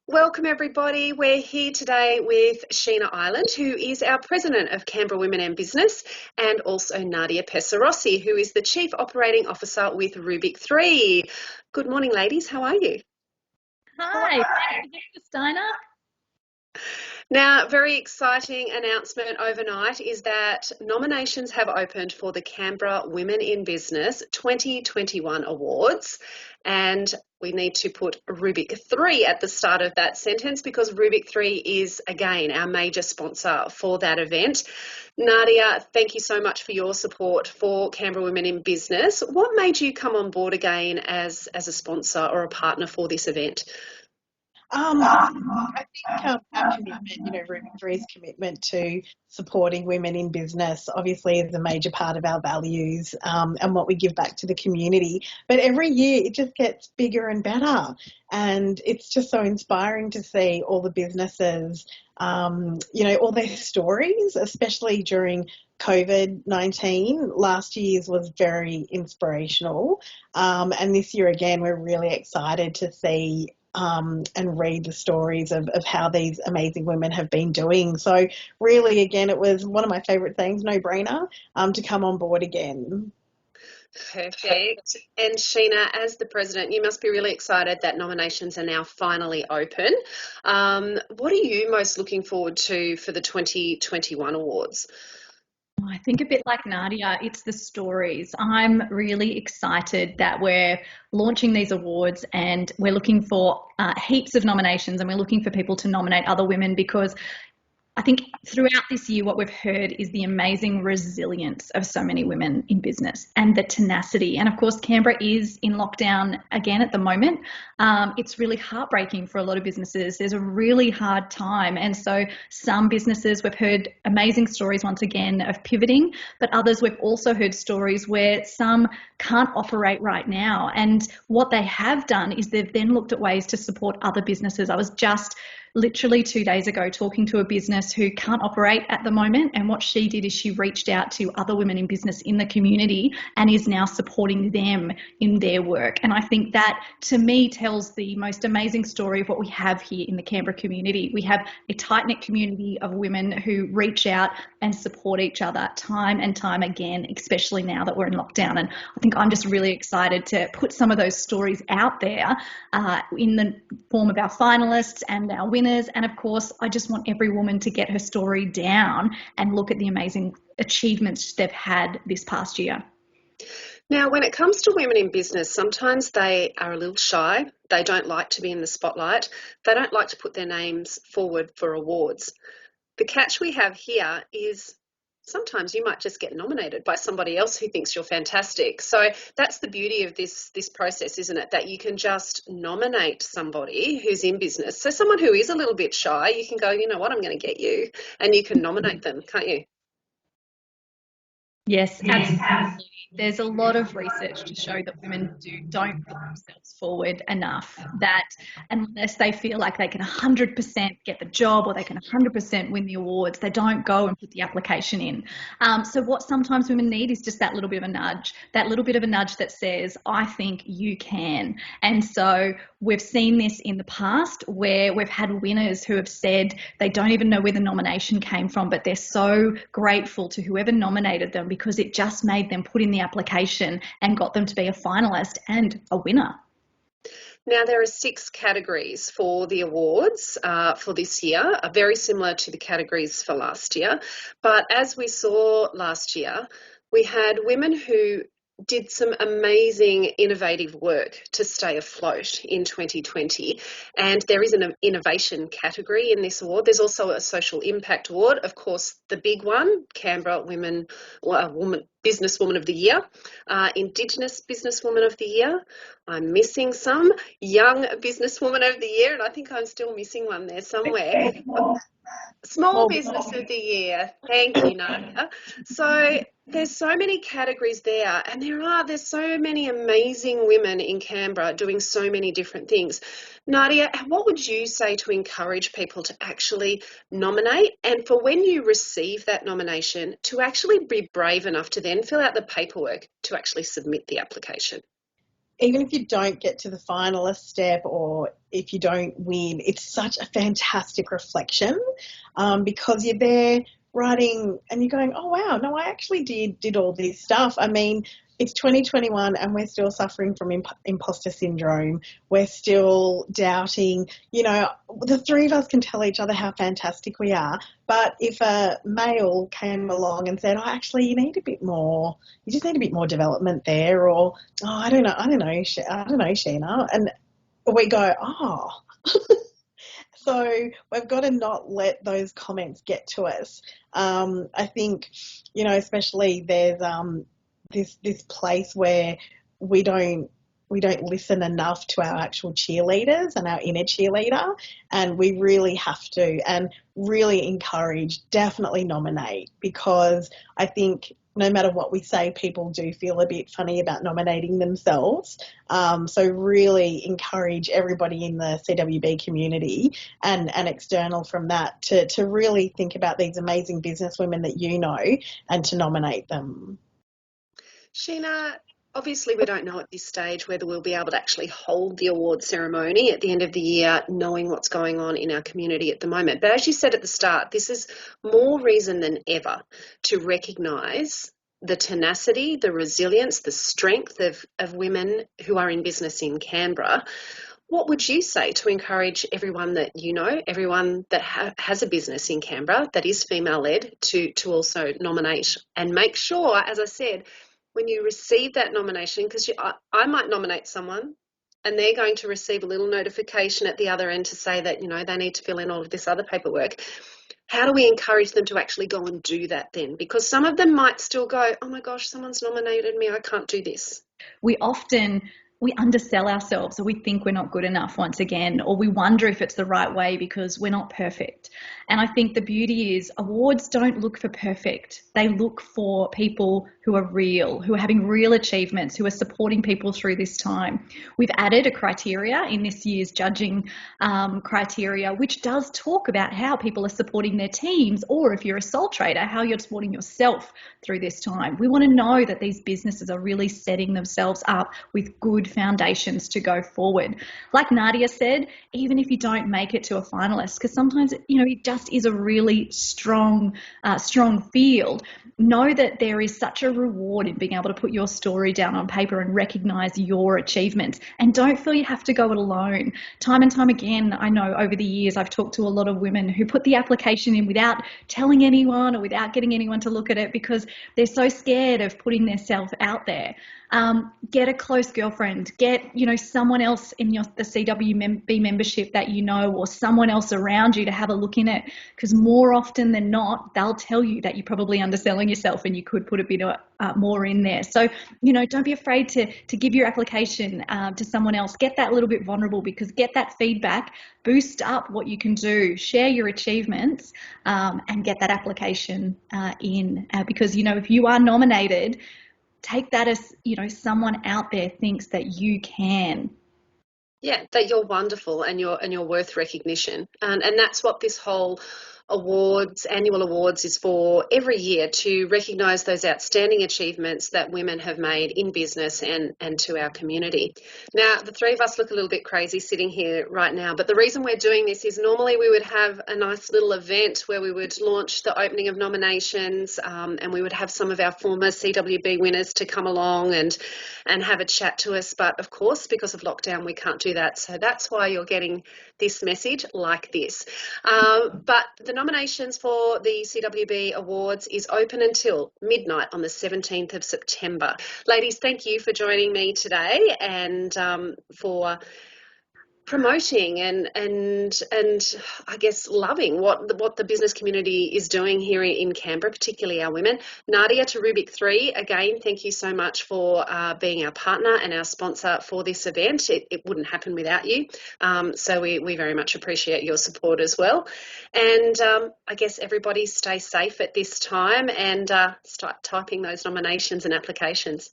Welcome everybody. We're here today with Sheena Ireland, who is our President of Canberra Women in Business, and also Nadia Pesarossi, who is the Chief Operating Officer with Rubik3. Good morning, ladies. How are you? Hi, thank you, Steiner. Now, very exciting announcement overnight is that nominations have opened for the Canberra Women in Business 2021 Awards, and we need to put Rubik3 at the start of that sentence because Rubik3 is, again, our major sponsor for that event. Nadia, thank you so much for your support for Canberra Women in Business. What made you come on board again as a sponsor or a partner for this event? I think our commitment, Rubik3's commitment to supporting women in business obviously is a major part of our values and what we give back to the community. But every year it just gets bigger and better. And it's just so inspiring to see all the businesses, all their stories, especially during COVID-19. Last year's was very inspirational. And this year again, we're really excited to see and read the stories of how these amazing women have been doing. So really, again, it was one of my favourite things, no brainer, to come on board again. Perfect. And Sheena, as the President, you must be really excited that nominations are now finally open. What are you most looking forward to for the 2021 awards? I think a bit like Nadia, it's the stories. I'm really excited that we're launching these awards and we're looking for heaps of nominations, and we're looking for people to nominate other women, because I think throughout this year what we've heard is the amazing resilience of so many women in business and the tenacity. And of course, Canberra is in lockdown again at the moment. It's really heartbreaking for a lot of businesses. There's a really hard time. And so some businesses, we've heard amazing stories once again of pivoting, but others we've also heard stories where some can't operate right now. And what they have done is they've then looked at ways to support other businesses. I was just literally 2 days ago talking to a business who can't operate at the moment, and what she did is she reached out to other women in business in the community and is now supporting them in their work. And I think that to me tells the most amazing story of what we have here in the Canberra community. We have a tight-knit community of women who reach out and support each other time and time again, especially now that we're in lockdown. And I think I'm just really excited to put some of those stories out there in the form of our finalists and our winners. And of course, I just want every woman to get her story down and look at the amazing achievements they've had this past year. Now, when it comes to women in business, sometimes they are a little shy. They don't like to be in the spotlight. They don't like to put their names forward for awards. The catch we have here is sometimes you might just get nominated by somebody else who thinks you're fantastic. So that's the beauty of this process, isn't it? That you can just nominate somebody who's in business. So someone who is a little bit shy, you can go, you know what, I'm going to get you, and you can nominate them, can't you? Yes, absolutely. There's a lot of research to show that women don't put themselves forward enough, that unless they feel like they can 100% get the job or they can 100% win the awards, they don't go and put the application in. So what sometimes women need is just that little bit of a nudge, that says, I think you can. And so we've seen this in the past where we've had winners who have said they don't even know where the nomination came from, but they're so grateful to whoever nominated them because it just made them put in the application and got them to be a finalist and a winner. Now, there are 6 categories for the awards for this year, very similar to the categories for last year. But as we saw last year, we had women who did some amazing innovative work to stay afloat in 2020, and there is an innovation category in this award. There's also a social impact award, of course, the big one, Canberra Businesswoman of the Year, Indigenous Businesswoman of the Year. I'm missing some, Young Businesswoman of the Year, and I think I'm still missing one there somewhere. Small Business of the Year. Thank you, Nadia. So there's so many categories there, and there's so many amazing women in Canberra doing so many different things. Nadia, what would you say to encourage people to actually nominate, and for when you receive that nomination to actually be brave enough to then fill out the paperwork to actually submit the application? even if you don't get to the finalist step or if you don't win, it's such a fantastic reflection, because you're there writing and you're going, oh wow, no, I actually did all this stuff. I mean, it's 2021 and we're still suffering from imposter syndrome. We're still doubting, the three of us can tell each other how fantastic we are. But if a male came along and said, oh, actually, you just need a bit more development there, or, oh, I don't know, Sheena. And we go, oh. So we've got to not let those comments get to us. I think, especially there's this place where we don't listen enough to our actual cheerleaders and our inner cheerleader, and we really have to, and really encourage, definitely nominate, because I think no matter what we say, people do feel a bit funny about nominating themselves. So really encourage everybody in the CWB community and external from that to really think about these amazing businesswomen that and to nominate them. Sheena, obviously we don't know at this stage whether we'll be able to actually hold the award ceremony at the end of the year, knowing what's going on in our community at the moment. But as you said at the start, this is more reason than ever to recognise the tenacity, the resilience, the strength of women who are in business in Canberra. What would you say to encourage everyone that everyone that has a business in Canberra that is female-led to also nominate, and make sure, as I said, when you receive that nomination, because I might nominate someone and they're going to receive a little notification at the other end to say that, they need to fill in all of this other paperwork. How do we encourage them to actually go and do that then? Because some of them might still go, oh my gosh, someone's nominated me, I can't do this. We undersell ourselves, or we think we're not good enough once again, or we wonder if it's the right way because we're not perfect. And I think the beauty is awards don't look for perfect. They look for people who are real, who are having real achievements, who are supporting people through this time. We've added a criteria in this year's judging criteria, which does talk about how people are supporting their teams, or if you're a sole trader, how you're supporting yourself through this time. We want to know that these businesses are really setting themselves up with good foundations to go forward. Like Nadia said, even if you don't make it to a finalist, because sometimes it just is a really strong field, know that there is such a reward in being able to put your story down on paper and recognize your achievements, and don't feel you have to go it alone. Time and time again, I know over the years I've talked to a lot of women who put the application in without telling anyone or without getting anyone to look at it because they're so scared of putting themselves out there. Get a close girlfriend, get someone else in the CWB membership that or someone else around you to have a look in it, because more often than not they'll tell you that you're probably underselling yourself and you could put a bit more in there. So don't be afraid to give your application to someone else. Get that little bit vulnerable, because get that feedback, boost up what you can do, share your achievements, and get that application in, because if you are nominated, take that as, someone out there thinks that you can. Yeah, that you're wonderful and you're worth recognition. And that's what this whole annual awards is for every year, to recognise those outstanding achievements that women have made in business and to our community. Now, the three of us look a little bit crazy sitting here right now, but the reason we're doing this is normally we would have a nice little event where we would launch the opening of nominations, and we would have some of our former CWB winners to come along and have a chat to us. But of course, because of lockdown, we can't do that. So that's why you're getting this message like this. But the nominations for the CWB Awards is open until midnight on the 17th of September. Ladies, thank you for joining me today and for promoting and I guess loving what the business community is doing here in Canberra, particularly our women. Nadia, to Rubik3, again, thank you so much for being our partner and our sponsor for this event. It wouldn't happen without you. So we very much appreciate your support as well. And I guess everybody stay safe at this time and start typing those nominations and applications.